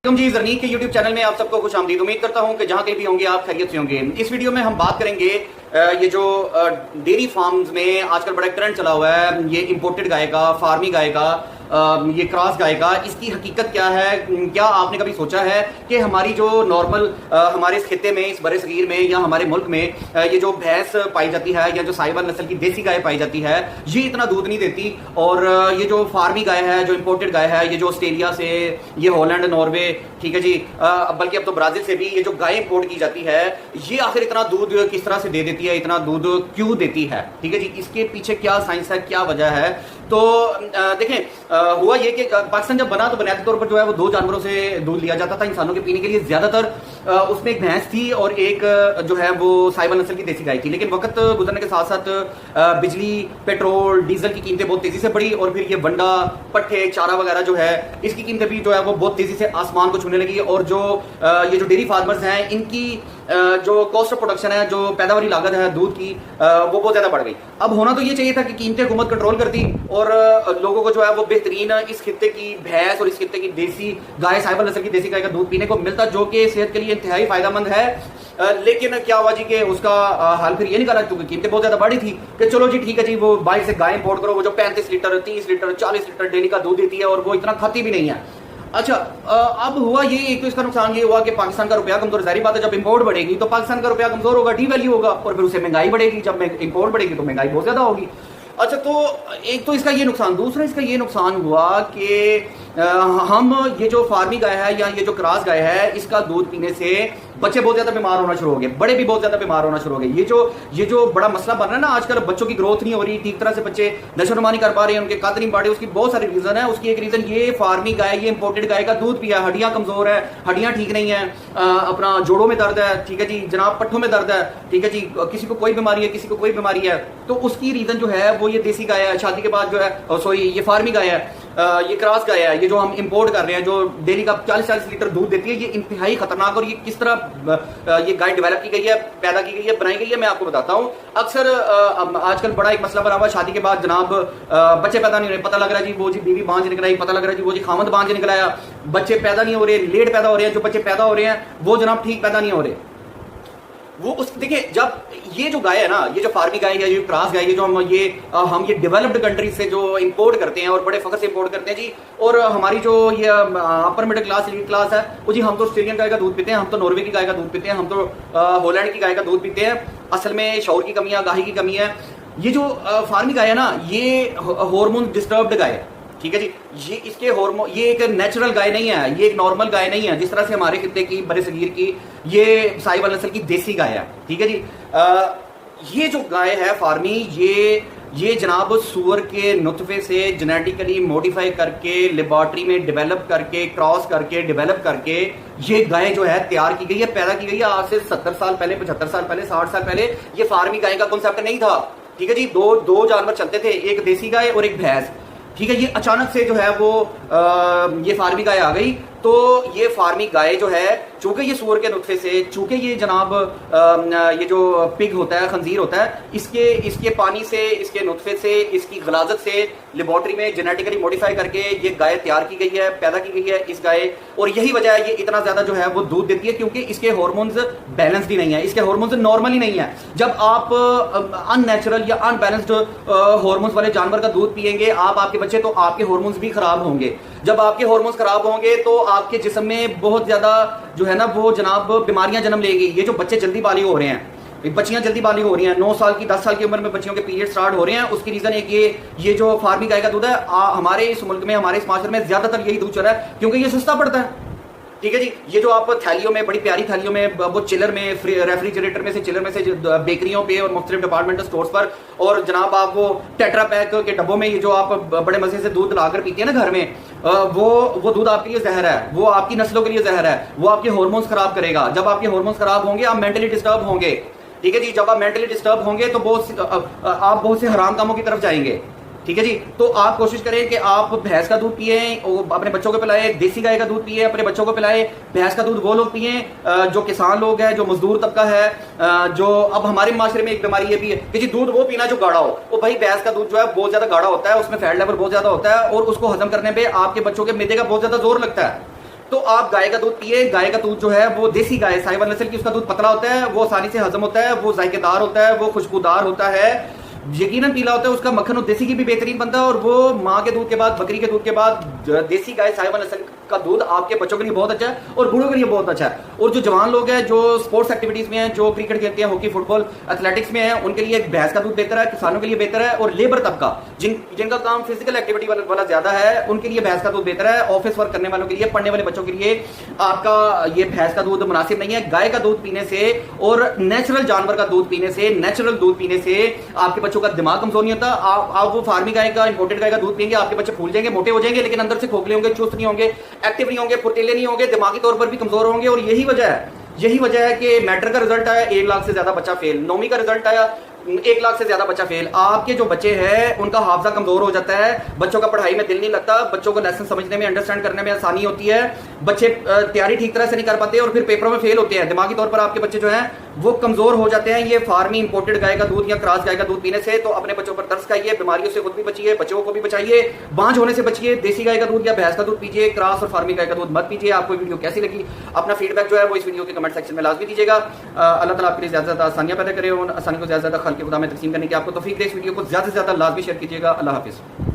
जी जरनीक के YouTube channel में आप सबको खुश आमदीद। उम्मीद करता हूं कि जहां कहीं भी होंगे आप खैरियत से होंगे। इस वीडियो में हम बात करेंगे ये जो डेयरी फार्म्स में आजकल बड़ा ट्रेंड चला हुआ है, ये इंपोर्टेड गाय का, फार्मी गाय का, ये क्रॉस गाय का, इसकी हकीकत क्या है? क्या आपने कभी सोचा है कि हमारी जो नॉर्मल हमारे इस खिते में, इस बड़े सगीर में या हमारे मुल्क में ये जो भैंस पाई जाती है या जो साहिवाल नस्ल की देसी गाय पाई जाती है, ये इतना दूध नहीं देती। और ये जो फार्मी गाय है, जो इंपोर्टेड गाय है, ये जो ऑस्ट्रेलिया से, ये हॉलैंड, नॉर्वे, ठीक है जी, बल्कि अब तो ब्राजील से भी ये जो गाय इंपोर्ट की जाती है, ये आखिर इतना दूध किस तरह से दे देती है, इतना दूध क्यों देती है? ठीक है जी, इसके पीछे क्या साइंस है, क्या वजह है? तो देखें, हुआ ये कि पाकिस्तान जब बना तो बुनियादी तौर पर जो है वो दो जानवरों से दूध लिया जाता था इंसानों के पीने के लिए। ज्यादातर उसमें एक भैंस थी और एक जो है वो साहिवाल नस्ल की देसी गाय थी। लेकिन वक्त गुजरने के साथ साथ बिजली, पेट्रोल, डीजल की कीमतें बहुत तेजी से बढ़ी और फिर ये बंडा, पट्ठे, चारा वगैरह जो है, इसकी कीमतें भी जो है वो बहुत तेजी से आसमान को छूने लगी। और जो ये जो डेयरी फार्मर्स हैं, इनकी जो कॉस्ट ऑफ प्रोडक्शन है, जो पैदावारी लागत है दूध की, वो बहुत ज्यादा बढ़ गई। अब होना तो ये चाहिए था कि कीमतें हुकूमत कंट्रोल करती और लोगों को जो है वो बेहतरीन इस खित्ते की भैंस और इस खित्ते की देसी गाय, साहिवाल नस्ल की देसी गाय का दूध पीने को मिलता, जो कि सेहत के लिए इंतहाई फायदेमंद है। लेकिन क्या हुआ जी कि उसका हाल फिर ये निकाला, क्योंकि कीमतें बहुत ज्यादा बढ़ी थी, कि चलो जी ठीक है जी, वो बाहर से गाय इंपोर्ट करो, वो जो 35 लीटर, 30 लीटर, 40 लीटर डेली का दूध देती है और वो इतना खाती भी नहीं है। अच्छा, अब हुआ ये, एक तो इसका नुकसान ये हुआ कि पाकिस्तान का रुपया कमजोर, जारी बात है, जब इंपोर्ट बढ़ेगी तो पाकिस्तान का रुपया कमजोर होगा, डी वैल्यू होगा, और फिर उससे महंगाई बढ़ेगी। जब इंपोर्ट बढ़ेगी तो महंगाई बहुत ज्यादा होगी। अच्छा, तो एक तो इसका ये नुकसान। दूसरा इसका ये नुकसान हुआ कि हम ये जो फार्मी गाय है या ये जो क्रॉस गाय है, इसका दूध पीने से बच्चे बहुत ज्यादा बीमार होना शुरू हो गए, बड़े भी बहुत ज्यादा बीमार होना शुरू हो गए। ये जो बड़ा मसला बन रहा है ना आजकल, बच्चों की ग्रोथ नहीं हो रही ठीक तरह से, बच्चे नशोनुमा नहीं कर पा रहे हैं, उनके कद नहीं बढ़े, उसकी बहुत सारी रीजन है। उसकी एक रीजन ये फार्मी गाय, ये इंपोर्टेड गाय का दूध पिया, हड्डियां कमजोर है, हड्डियां ठीक नहीं है, अपना जोड़ों में दर्द है, ठीक है जी जनाब, पट्ठों में दर्द है, ठीक है जी, किसी को कोई बीमारी है, किसी को कोई बीमारी है, तो उसकी रीजन जो है वो ये देसी गाय है, शादी के बाद जो है, सॉरी, ये फार्मी गाय है, ये क्रॉस गाय है, ये जो हम इंपोर्ट कर रहे हैं, जो डेली का 40-40 लीटर दूध देती है, ये इंतहाई खतरनाक। और ये किस तरह ये गाय डेवलप की गई है, पैदा की गई है, बनाई गई है, मैं आपको बताता हूँ। अक्सर आजकल बड़ा एक मसला बना हुआ, शादी के बाद जनाब बच्चे पैदा नहीं हो रहे, पता लग रहा है जी वो जी बीवी बांझ निकल आई, पता लग रहा है जी वो जी खामद बांझ निकल आया, बच्चे पैदा नहीं हो रहे, लेट पैदा हो रहे हैं, जो बच्चे पैदा हो रहे हैं वो जनाब ठीक पैदा नहीं हो रहे। वो उस देखिए, जब ये जो गाय है ना, ये जो फार्मी गाय है, ये क्रॉस गाय है, जो हम ये डेवलप्ड कंट्री से जो इंपोर्ट करते हैं और बड़े फख्र से इंपोर्ट करते हैं जी, और हमारी जो ये upper middle class, elite class है, वो जी हम तो ऑस्ट्रेलियन गाय का दूध पीते हैं, हम तो नॉर्वे की गाय का दूध पीते हैं, हम तो हॉलैंड की गाय का दूध पीते हैं। असल में शौर की कमी है, गाही की कमी है। ये जो फार्मी गाय है ना, ये हार्मोन डिस्टर्ब्ड गाय है, ठीक है जी। ये इसके हार्मोन, ये एक नेचुरल गाय नहीं है, ये एक नॉर्मल गाय नहीं है, जिस तरह से हमारे खित्ते की, बड़े सगीर की ये साहिवाल नस्ल की देसी गाय है, ठीक है जी। ये जो गाय है फार्मी, ये जनाब सुअर के नुतफे से जेनेटिकली मॉडिफाई करके, लेबोरेटरी में डेवलप करके, क्रॉस करके, डेवलप करके ये गाय जो है तैयार की गई है, पैदा की गई है। आज से 70 साल पहले, 75 साल पहले, 60 साल पहले ये फार्मी गाय का कॉन्सेप्ट नहीं था, ठीक है जी। दो जानवर चलते थे, एक देसी गाय और एक भैंस, ठीक है। ये अचानक से जो है वो ये फार्मी गाय आ गई। तो ये फार्मी गाय जो है, चूंकि ये सूअर के नुतफे से, चूंकि ये जनाब ये जो पिग होता है, खंजीर होता है, इसके पानी से, इसके नुतफे से, इसकी गलाजत से लेबोरेटरी में जेनेटिकली मॉडिफाई करके ये गाय तैयार की गई है, पैदा की गई है इस गाय। और यही वजह है ये इतना ज्यादा जो है वो दूध देती है, क्योंकि इसके हार्मोन्स बैलेंस्ड ही नहीं है, इसके हार्मोन्स नॉर्मल ही नहीं है। जब आप अननेचुरल या अनबैलेंस्ड हार्मोन्स वाले जानवर का दूध पिएंगे आप, आपके बच्चे, तो आपके हार्मोन्स भी खराब होंगे। जब आपके हार्मोन्स खराब होंगे तो आपके जिस्म में बहुत ज्यादा जो है ना वो जनाब बीमारियां जन्म लेगी। ये जो बच्चे जल्दी बालिग हो रहे हैं, बच्चियां जल्दी बालिग हो रही हैं, 9 साल की, 10 साल की उम्र में बच्चियों के पीरियड स्टार्ट हो रहे हैं, उसकी रीजन एक ये जो फार्मी गाय का दूध है, हमारे इस मुल्क में, हमारे इस माशरे में ज्यादातर यही दूध चल रहा है, क्योंकि ये सस्ता पड़ता है, ठीक है जी। ये जो आप थैलियों में, बड़ी प्यारी थैलियों में, वो चिलर में, रेफ्रिजरेटर में से, चिलर में से, बेकरियों पे और मुख्तलिफ डिपार्टमेंटल स्टोर्स पर, और जनाब आप वो टेट्रा पैक के डब्बों में ये जो आप बड़े मजे से दूध लाकर पीते हैं ना घर में, वो दूध आपके लिए जहर है, वो आपकी नस्लों के लिए जहर है, वो आपके हार्मोन्स खराब करेगा। जब आपके हार्मोन्स खराब होंगे आप मेंटली डिस्टर्ब होंगे, ठीक है जी। जब आप मेंटली डिस्टर्ब होंगे तो आप बहुत से हराम कामों की तरफ जाएंगे, ठीक है जी। तो आप कोशिश करें कि आप भैंस का दूध पिए, अपने बच्चों को पिलाए, देसी गाय का दूध पिए, अपने बच्चों को पिलाए। भैंस का दूध वो लोग पिए जो किसान लोग हैं, जो मजदूर तबका है, जो अब हमारे माशरे में एक बीमारी ये भी है कि जी दूध वो पीना जो गाढ़ा हो। वो भाई भैंस का दूध जो है बहुत ज्यादा गाढ़ा होता है, उसमें फैट लेवल बहुत ज्यादा होता है और उसको हजम करने पर आपके बच्चों के मैदे का बहुत ज्यादा जोर लगता है। तो आप गाय का दूध पिए। गाय का दूध जो है वो देसी गाय साहिवाल नस्ल की, उसका दूध पतला होता है, वो आसानी से हजम होता है, वो जायकेदार होता है, वो खुशबूदार होता है, यकीनन पीला होता है। उसका मक्खन और देसी की भी बेहतरीन बनता है, और वो माँ के दूध के बाद, बकरी के दूध के बाद देसी गाय साहिवाल नस्ल का दूध आपके बच्चों के लिए बहुत अच्छा है और बूढ़ों के लिए बहुत अच्छा है। और जो जवान लोग हैं, जो स्पोर्ट्स एक्टिविटीज में हैं, जो क्रिकेट खेलते हैं, हॉकी, फुटबॉल, एथलेटिक्स में हैं, उनके लिए भैंस का दूध बेहतर है, किसानों के लिए बेहतर है, और लेबर तबका जिनका काम फिजिकल एक्टिविटी वाला ज्यादा है, उनके लिए भैंस का दूध बेहतर है। ऑफिस वर्क करने वालों के लिए, पढ़ने वाले बच्चों के लिए आपका ये भैंस का दूध मुनासिब नहीं है। गाय का दूध पीने से और नेचुरल जानवर का दूध पीने से, नेचुरल दूध पीने से आपके बच्चों का दिमाग कमजोर नहीं होता। आप वो फार्मी गाय का, इंपोर्टेड गाय का दूध पिएंगे, आपके बच्चे फूल जाएंगे, मोटे हो जाएंगे, लेकिन अंदर से खोखले होंगे, चुस्त नहीं होंगे, एक्टिव नहीं होंगे, फुर्तीले नहीं होंगे, दिमागी तौर पर भी कमजोर होंगे। और यही वजह है कि मैट्रिक का रिजल्ट आया 1 लाख से ज्यादा बच्चा फेल, 9वीं का रिजल्ट आया 1 लाख से ज्यादा बच्चा फेल। आपके जो बच्चे हैं उनका हाफजा कमजोर हो जाता है, बच्चों का पढ़ाई में दिल नहीं लगता, बच्चों को लेसन समझने में, अंडरस्टैंड करने में आसानी होती है, बच्चे तैयारी ठीक तरह से नहीं कर पाते और फिर पेपरों में फेल होते हैं। दिमागी तौर पर आपके बच्चे जो हैं वो कमजोर हो जाते हैं ये फार्मी इंपोर्टेड गाय का दूध या क्रॉस गाय का दूध पीने से। तो अपने बच्चों पर तरस खाइए, बीमारियों से खुद भी बचिए, बच्चों को भी बचाइए, बांझ होने से बचिए। देसी गाय का दूध या भैंस का दूध पीजिए, क्रॉस और फार्मी गाय का दूध मत पीजिए। आपको वीडियो कैसी लगी, अपना फीडबैक जो है वो इस वीडियो के कमेंट सेक्शन में लाजमी दीजिएगा। अल्लाह ताला आपके लिए ज्यादा से ज्यादा आसानियां पैदा करे और आसानी को ज्यादा से ज्यादा खाल के खुदा में तकसीम करने की आपको तौफीक दे। इस वीडियो को ज्यादा से ज्यादा लाजमी शेयर कीजिएगा। अल्लाह हाफिज़।